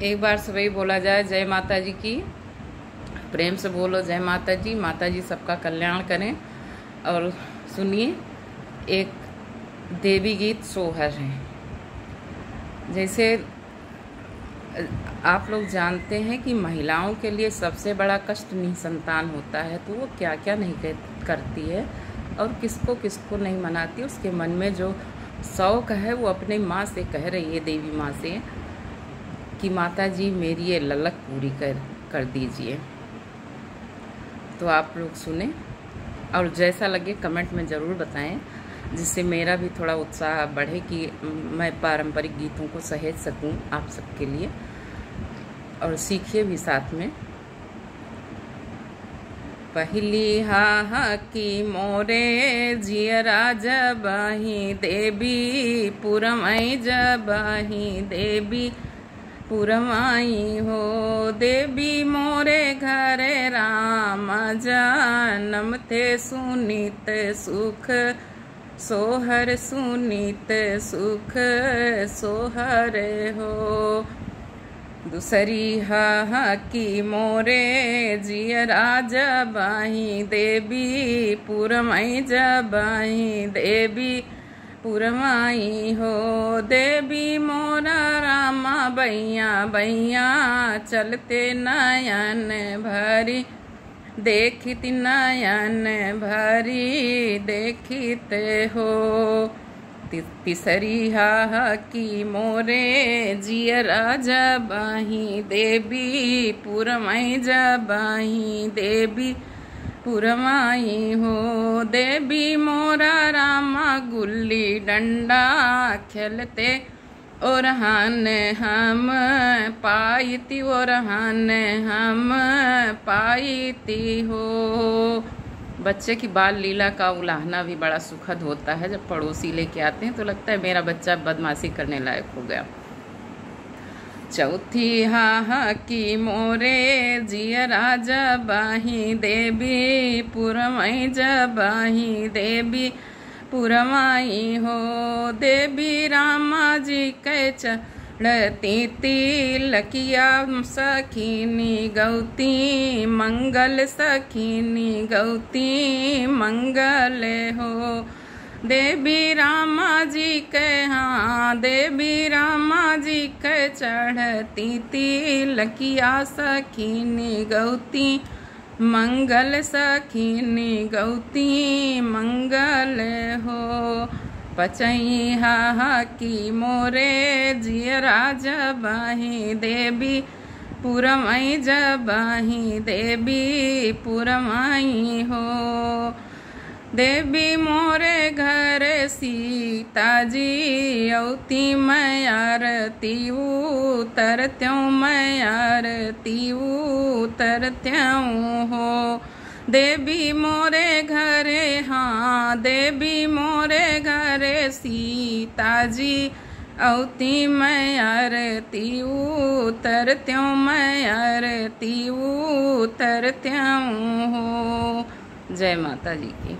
एक बार से वही बोला जाए, जय माता जी की। प्रेम से बोलो जय माता जी। माता जी सबका कल्याण करें। और सुनिए, एक देवी गीत सोहर है। जैसे आप लोग जानते हैं कि महिलाओं के लिए सबसे बड़ा कष्ट निसंतान होता है, तो वो क्या क्या नहीं करती है और किसको किसको नहीं मनाती। उसके मन में जो शौक है वो अपने माँ से कह रही है, देवी माँ से, कि माता जी मेरी ये ललक पूरी कर दीजिए। तो आप लोग सुने और जैसा लगे कमेंट में ज़रूर बताएं, जिससे मेरा भी थोड़ा उत्साह बढ़े कि मैं पारंपरिक गीतों को सहेज सकूं आप सबके लिए, और सीखिए भी साथ में। पहली हा की मोरे जियरा जबाही देवी पुरमई जबाही देवी पुरमाई हो। देवी मोरे घरे राम जन्म थे सुनीत सुख सोहर सुनीत सुख सोहर हो। दूसरी हा की मोरे जियरा जबाही देवी पुरमई जबाही देवी पुरमाई हो। देवी मोरा रामा बैया बैया चलते नयन भरी देखित नयन भरी देखित हो। तीसरी हा की मोरे जियरा जबाही देवी पुरमई जबाही देवी पुरमाई हो। देवी मोरा रामा गुल्ली डंडा खेलते और हन हम पाईती और हन हम पाईती हो। बच्चे की बाल लीला का उलाहना भी बड़ा सुखद होता है। जब पड़ोसी लेके आते हैं तो लगता है मेरा बच्चा बदमाशी करने लायक हो गया। चौथी हा की मोरे जियरा जबाही देवी पुरमई जबाही देवी पुरमाई हो। देवी रामा जी के चढ़ती तिलकिया सखीनी गौती मंगल सखीनी गौती मंगल हो। देवी रामा जी के देवी रामा जी के चढ़ती तिलकिया सखीनी गौती मंगल सखीनी गौती मंगल हो। पचई हा की मोरे जियरा जबाही देवी पुरमई जबाही देवी पुरमाई हो। देवी मोरे घर सीता जी औती मैं आरती उतरत्यूँ मैं आरती उतरत्यूँ हो। देवी मोरे घरे देवी मोरे घरे सीता जी औती मैं आरती उतरत्यूँ मैं आरती उतरत्यूँ हो। जय माता जी की।